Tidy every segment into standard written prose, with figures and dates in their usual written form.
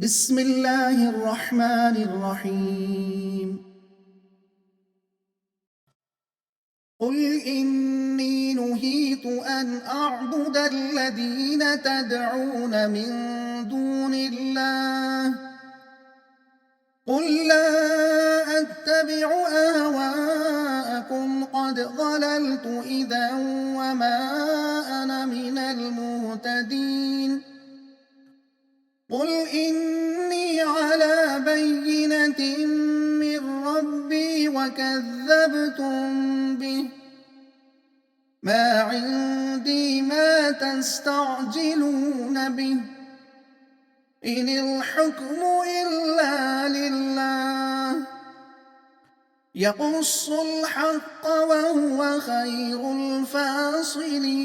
بسم الله الرحمن الرحيم قل إني نهيت أن أعبد الذين تدعون من دون الله قل لا أتبع أهواءكم قد ضللت إذا وما أنا من المهتدين قل إني على بينة من ربي وكذبتم به ما عندي ما تستعجلون به إن الحكم إلا لله يقص الحق وهو خير الفاصلين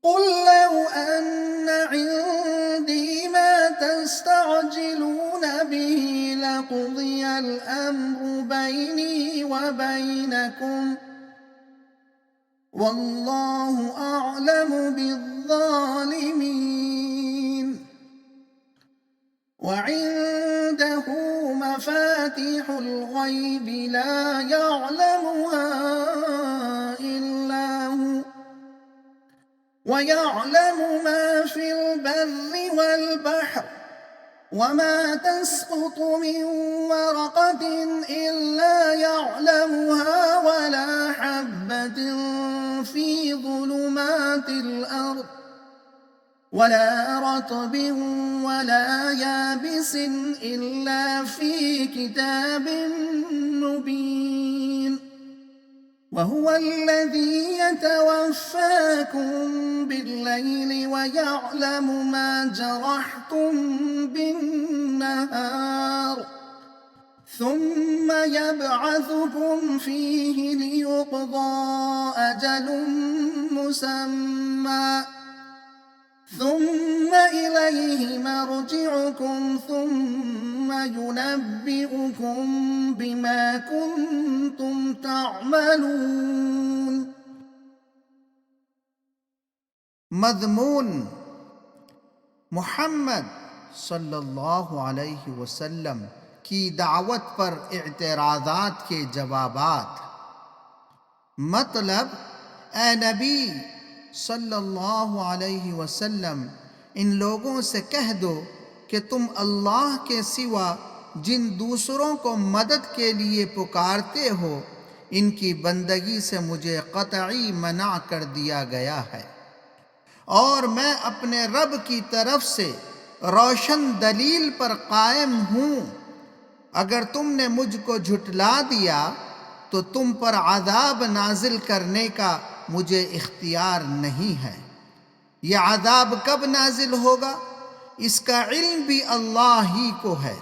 قل لو أن عندي ما تستعجلون به لقضي الأمر بيني وبينكم والله أعلم بالظالمين وعنده مفاتيح الغيب لا يعلمها إلا هو ويعلم ما في البر والبحر وما تسقط من ورقة إلا يعلمها ولا حبة في ظلمات الأرض ولا رطب ولا يابس إلا في كتاب مبين وهو الذي يتوفاكم بالليل ويعلم ما جرحتم بالنهار ثم يبعثكم فيه ليقضى أجل مسمى ثم إليه مرجعكم ثم ينبئكم بما كنتم تعملون مضمون محمد صلی اللہ علیہ وسلم کی دعوت پر اعتراضات کے جوابات۔ مطلب، اے نبی صلی اللہ علیہ وسلم ان لوگوں سے کہہ دو کہ تم اللہ کے سوا جن دوسروں کو مدد کے لیے پکارتے ہو ان کی بندگی سے مجھے قطعی منع کر دیا گیا ہے، اور میں اپنے رب کی طرف سے روشن دلیل پر قائم ہوں۔ اگر تم نے مجھ کو جھٹلا دیا تو تم پر عذاب نازل کرنے کا مجھے اختیار نہیں ہے۔ یہ عذاب کب نازل ہوگا اس کا علم بھی اللہ ہی کو ہے،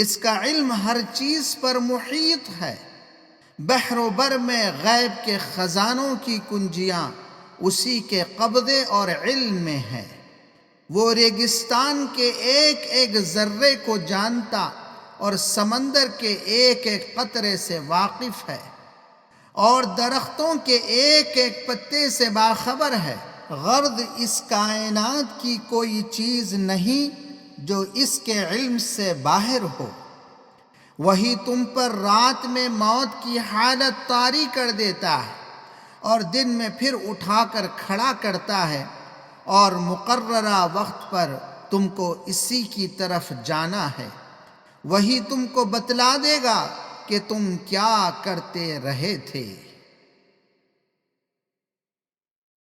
اس کا علم ہر چیز پر محیط ہے۔ بحر و بر میں غیب کے خزانوں کی کنجیاں اسی کے قبضے اور علم میں ہے۔ وہ ریگستان کے ایک ایک ذرے کو جانتا اور سمندر کے ایک ایک قطرے سے واقف ہے، اور درختوں کے ایک ایک پتے سے باخبر ہے۔ غرض اس کائنات کی کوئی چیز نہیں جو اس کے علم سے باہر ہو۔ وہی تم پر رات میں موت کی حالت طاری کر دیتا ہے اور دن میں پھر اٹھا کر کھڑا کرتا ہے، اور مقررہ وقت پر تم کو اسی کی طرف جانا ہے۔ وہی تم کو بتلا دے گا کہ تم کیا کرتے رہے تھے۔